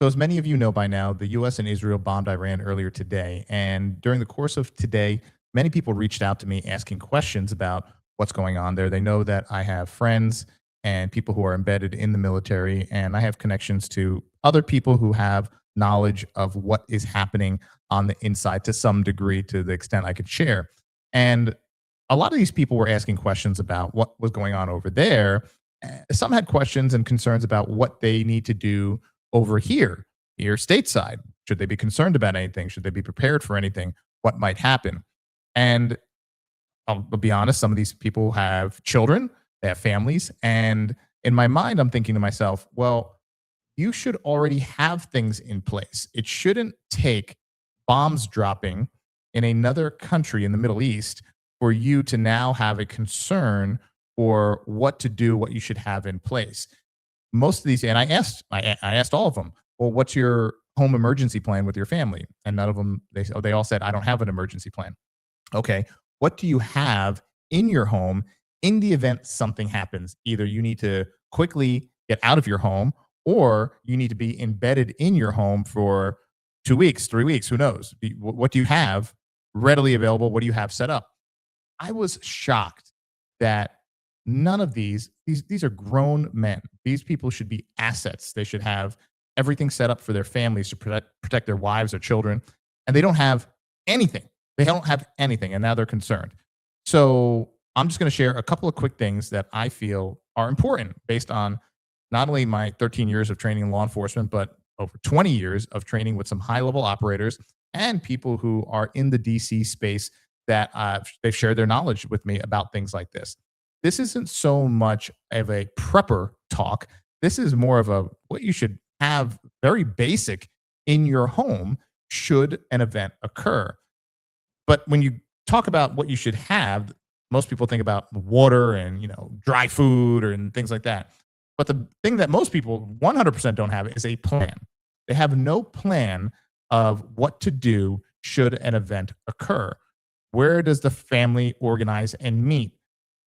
So, as many of you know by now, the US and Israel bombed Iran earlier today. And during the course of today, many people reached out to me asking questions about what's going on there. They know that I have friends and people who are embedded in the military, and I have connections to other people who have knowledge of what is happening on the inside to some degree, to the extent I could share. And a lot of these people were asking questions about what was going on over there. Some had questions and concerns about what they need to do over here stateside. Should they be concerned about anything? Should they be prepared for anything? What might happen? And I'll be honest, some of these people have children, they have families. And in my mind, I'm thinking to myself, well, you should already have things in place. It shouldn't take bombs dropping in another country in the Middle East for you to now have a concern for what to do, what you should have in place. Most of these, and I asked all of them, well, what's your home emergency plan with your family? And none of them, they all said, I don't have an emergency plan. Okay. What do you have in your home in the event something happens? Either you need to quickly get out of your home, or you need to be embedded in your home for 2 weeks, 3 weeks, who knows? What do you have readily available? What do you have set up? I was shocked that none of these are grown men. These people should be assets. They should have everything set up for their families to protect their wives or children, and they don't have anything. They don't have anything, and now they're concerned. So I'm just going to share a couple of quick things that I feel are important based on not only my 13 years of training in law enforcement, but over 20 years of training with some high level operators and people who are in the DC space that they've shared their knowledge with me about things like this. This isn't so much of a prepper talk. This is more of a what you should have very basic in your home should an event occur. But when you talk about what you should have, most people think about water and dry food and things like that. But the thing that most people 100% don't have is a plan. They have no plan of what to do should an event occur. Where does the family organize and meet?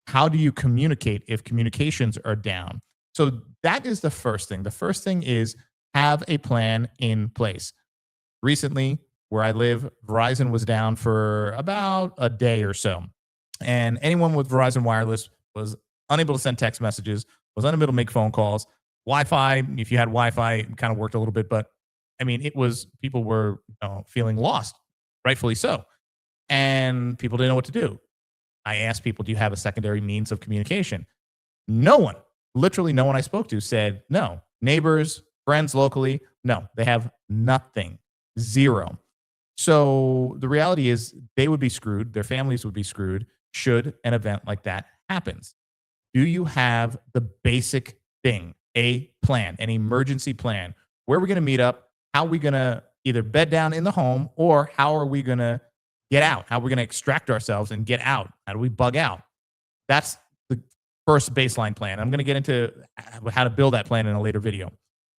How do you communicate if communications are down? So that is the first thing. The first thing is have a plan in place. Recently, where I live, Verizon was down for about a day or so. And anyone with Verizon Wireless was unable to send text messages, was unable to make phone calls. Wi-Fi, if you had Wi-Fi, it kind of worked a little bit, but I mean, people were feeling lost, rightfully so. And people didn't know what to do. I asked people, do you have a secondary means of communication? No one, literally no one I spoke to said no. Neighbors, friends locally, no, they have nothing, zero. So the reality is they would be screwed. Their families would be screwed should an event like that happens. Do you have the basic thing, a plan, an emergency plan? Where are we going to meet up? How are we going to either bed down in the home, or how are we going to get out? How are we going to extract ourselves and get out? How do we bug out? That's the first baseline plan. I'm going to get into how to build that plan in a later video.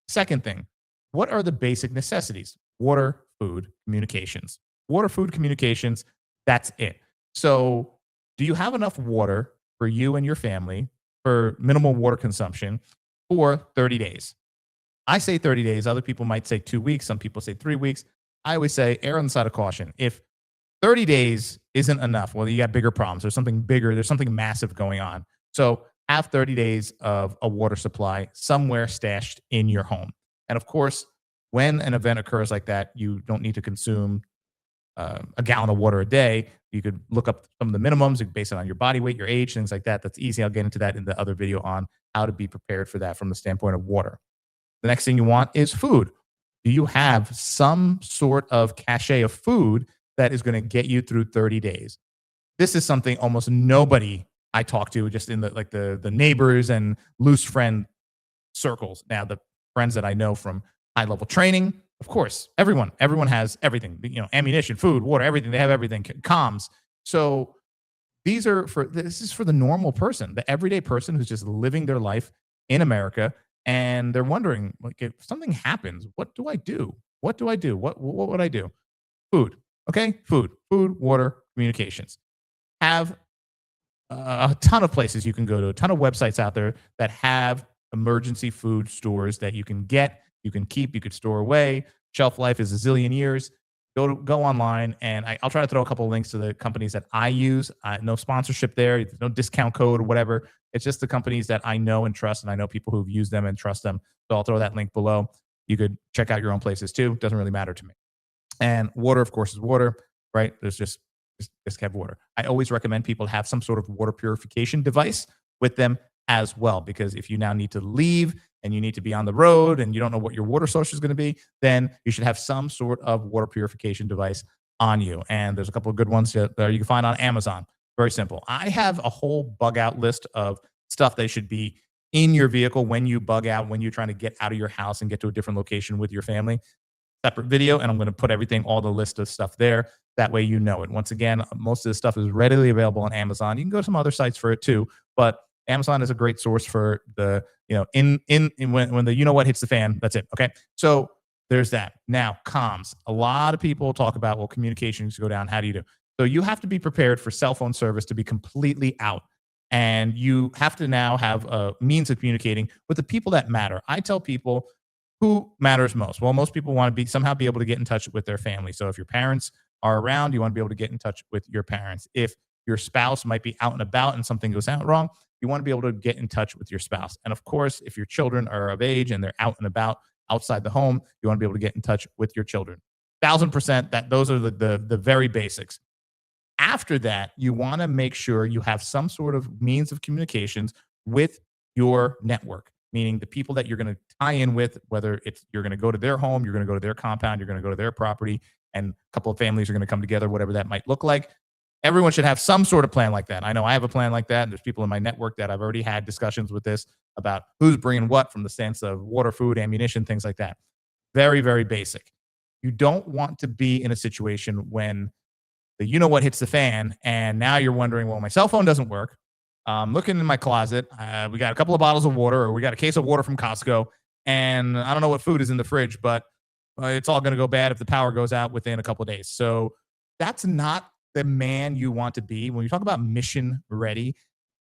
Second thing, what are the basic necessities? Water, food, communications. Water, food, communications, that's it. So do you have enough water for you and your family for minimal water consumption for 30 days? I say 30 days. Other people might say 2 weeks. Some people say 3 weeks. I always say err on the side of caution. If 30 days isn't enough, well, you got bigger problems. There's something bigger. There's something massive going on. So have 30 days of a water supply somewhere stashed in your home. And of course, when an event occurs like that, you don't need to consume a gallon of water a day. You could look up some of the minimums, you can base it on your body weight, your age, things like that. That's easy. I'll get into that in the other video on how to be prepared for that from the standpoint of water. The next thing you want is food. Do you have some sort of cachet of food that is going to get you through 30 days? This is something almost nobody I talk to, just in the neighbors and loose friend circles. Now, the friends that I know from high level training, of course, everyone has everything, ammunition, food, water, everything. They have everything, comms. So this is for the normal person, the everyday person who's just living their life in America. And they're wondering, like, if something happens, what do I do? What do I do? What would I do? Food. Okay. Food, water, communications. Have a ton of places you can go to, a ton of websites out there that have emergency food stores that you can get You can keep, you could store away. Shelf life is a zillion years. Go online, and I'll try to throw a couple of links to the companies that I use. No sponsorship there, no discount code or whatever. It's just the companies that I know and trust, and I know people who've used them and trust them. So I'll throw that link below. You could check out your own places too. Doesn't really matter to me. And water, of course, is water, right? There's just have water. I always recommend people have some sort of water purification device with them as well, because if you now need to leave and you need to be on the road and you don't know what your water source is going to be, then you should have some sort of water purification device on you. And there's a couple of good ones that you can find on Amazon. Very simple. I have a whole bug out list of stuff that should be in your vehicle when you bug out, when you're trying to get out of your house and get to a different location with your family. Separate video, and I'm going to put everything, all the list of stuff there. That way you know it. Once again, most of this stuff is readily available on Amazon. You can go to some other sites for it too, but Amazon is a great source for the, in when the what hits the fan. That's it. Okay. So there's that. Now, comms. A lot of people talk about, well, communications go down. How do you do? So you have to be prepared for cell phone service to be completely out. And you have to now have a means of communicating with the people that matter. I tell people, who matters most? Well, most people want to somehow be able to get in touch with their family. So if your parents are around, you want to be able to get in touch with your parents. If your spouse might be out and about and something goes out wrong, you want to be able to get in touch with your spouse. And of course, if your children are of age and they're out and about outside the home, you want to be able to get in touch with your children. 1,000%, that those are the very basics. After that, you want to make sure you have some sort of means of communications with your network, meaning the people that you're going to tie in with, whether it's you're going to go to their home, you're going to go to their compound, you're going to go to their property, and a couple of families are going to come together, whatever that might look like. Everyone should have some sort of plan like that. I know I have a plan like that. And there's people in my network that I've already had discussions with this about who's bringing what from the sense of water, food, ammunition, things like that. Very, very basic. You don't want to be in a situation when the what hits the fan, and now you're wondering, well, my cell phone doesn't work. Looking in my closet, we got a couple of bottles of water, or we got a case of water from Costco, and I don't know what food is in the fridge, but it's all going to go bad if the power goes out within a couple of days. So that's not the man you want to be. When you talk about mission ready,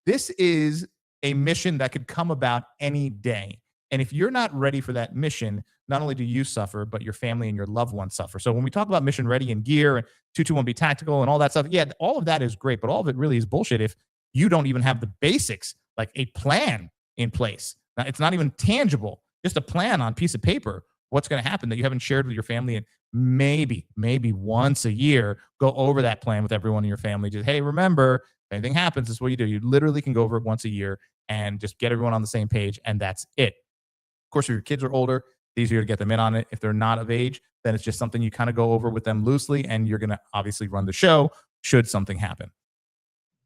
this is a mission that could come about any day. And if you're not ready for that mission, not only do you suffer, but your family and your loved ones suffer. So when we talk about mission ready and gear and 221B tactical and all that stuff, yeah, all of that is great, but all of it really is bullshit if you don't even have the basics, like a plan in place. Now, it's not even tangible, just a plan on a piece of paper. What's going to happen that you haven't shared with your family, and maybe once a year, go over that plan with everyone in your family. Just, hey, remember, if anything happens, this is what you do. You literally can go over it once a year and just get everyone on the same page, and that's it. Of course, if your kids are older, it's easier to get them in on it. If they're not of age, then it's just something you kind of go over with them loosely, and you're going to obviously run the show should something happen.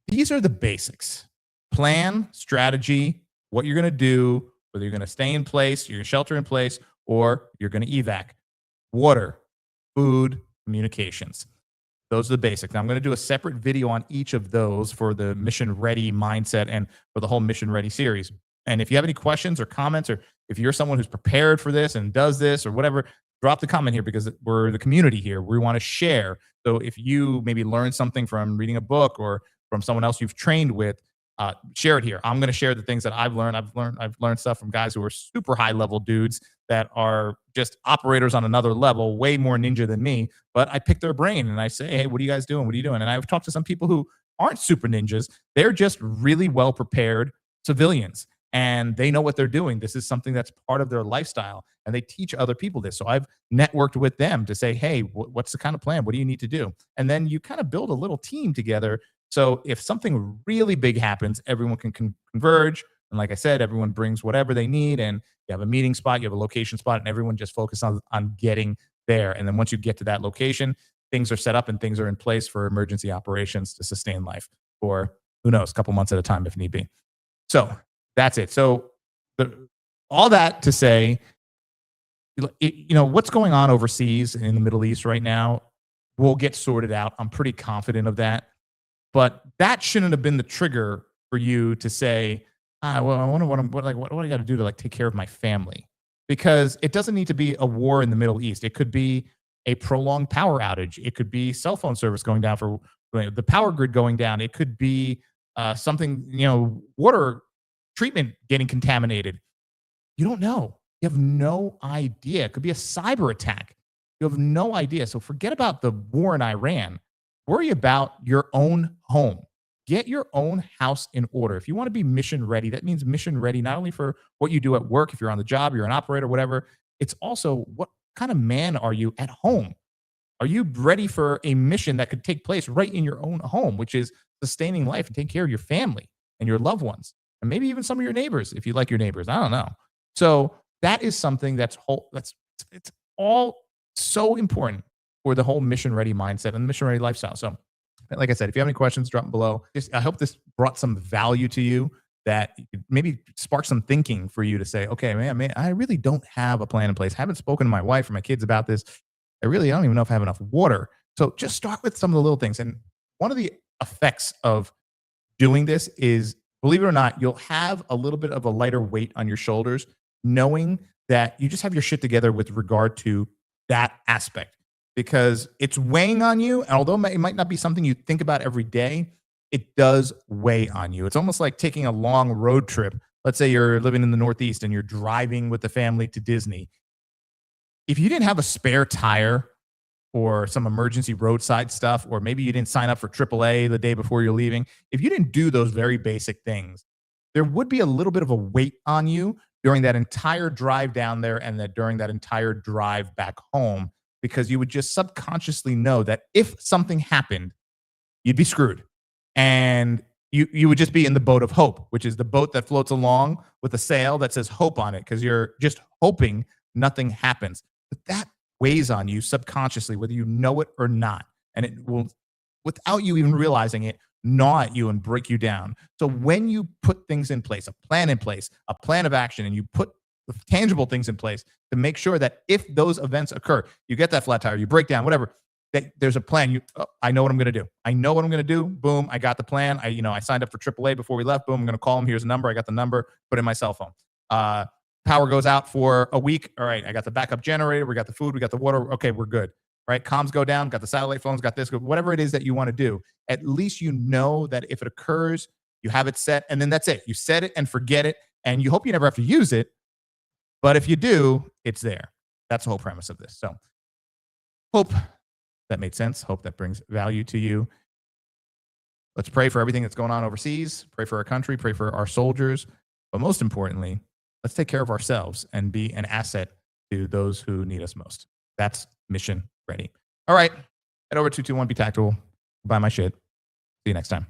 These are the basics: plan, strategy, what you're going to do, whether you're going to stay in place, you're going to shelter in place, or you're going to evac. Water, food, communications. Those are the basics. Now, I'm going to do a separate video on each of those for the mission ready mindset and for the whole mission ready series. And if you have any questions or comments, or if you're someone who's prepared for this and does this or whatever, drop the comment here, because we're the community here. We want to share. So if you maybe learn something from reading a book or from someone else you've trained with, share it here. I'm going to share the things that I've learned. I've learned stuff from guys who are super high level dudes that are just operators on another level, way more ninja than me. But I pick their brain and I say, hey, what are you guys doing? What are you doing? And I've talked to some people who aren't super ninjas. They're just really well prepared civilians, and they know what they're doing. This is something that's part of their lifestyle, and they teach other people this. So I've networked with them to say, hey, what's the kind of plan? What do you need to do? And then you kind of build a little team together. So if something really big happens, everyone can converge. And like I said, everyone brings whatever they need, and you have a meeting spot, you have a location spot, and everyone just focus on getting there. And then once you get to that location, things are set up and things are in place for emergency operations to sustain life for, who knows, a couple months at a time if need be. So that's it. So all that to say, what's going on overseas in the Middle East right now will get sorted out. I'm pretty confident of that. But that shouldn't have been the trigger for you to say, well, I wonder what do I got to do to take care of my family? Because it doesn't need to be a war in the Middle East. It could be a prolonged power outage. It could be cell phone service going down for the power grid going down. It could be something, water treatment getting contaminated. You don't know. You have no idea. It could be a cyber attack. You have no idea. So forget about the war in Iran. Worry about your own home. Get your own house in order. If you want to be mission ready, that means mission ready not only for what you do at work, if you're on the job, you're an operator, whatever. It's also what kind of man are you at home? Are you ready for a mission that could take place right in your own home, which is sustaining life and taking care of your family and your loved ones, and maybe even some of your neighbors if you like your neighbors? I don't know. So that is something that's it's all so important for the whole mission ready mindset and mission ready lifestyle. So, like I said, if you have any questions, drop them below. I hope this brought some value to you that you could maybe spark some thinking for you to say, okay, man, I really don't have a plan in place. I haven't spoken to my wife or my kids about this. I don't even know if I have enough water. So just start with some of the little things. And one of the effects of doing this is, believe it or not, you'll have a little bit of a lighter weight on your shoulders, knowing that you just have your shit together with regard to that aspect, because it's weighing on you. And although it might not be something you think about every day, it does weigh on you. It's almost like taking a long road trip. Let's say you're living in the Northeast and you're driving with the family to Disney. If you didn't have a spare tire or some emergency roadside stuff, or maybe you didn't sign up for AAA the day before you're leaving, if you didn't do those very basic things, there would be a little bit of a weight on you during that entire drive down there and that during that entire drive back home, because you would just subconsciously know that if something happened, you'd be screwed. And you would just be in the boat of hope, which is the boat that floats along with a sail that says hope on it, because you're just hoping nothing happens. But that weighs on you subconsciously, whether you know it or not. And it will, without you even realizing it, gnaw at you and break you down. So when you put things in place, a plan in place, a plan of action, and you put tangible things in place to make sure that if those events occur, you get that flat tire, you break down, whatever, that there's a plan. I know what I'm going to do. I know what I'm going to do. Boom. I got the plan. I signed up for AAA before we left. Boom. I'm going to call them. Here's a number. I got the number, put it in my cell phone. Power goes out for a week. All right. I got the backup generator. We got the food. We got the water. Okay. We're good. Right. Comms go down. Got the satellite phones. Got this. Whatever it is that you want to do. At least you know that if it occurs, you have it set. And then that's it. You set it and forget it. And you hope you never have to use it. But if you do, it's there. That's the whole premise of this. So hope that made sense. Hope that brings value to you. Let's pray for everything that's going on overseas. Pray for our country. Pray for our soldiers. But most importantly, let's take care of ourselves and be an asset to those who need us most. That's mission ready. All right. Head over to 221 Be Tactical. Buy my shit. See you next time.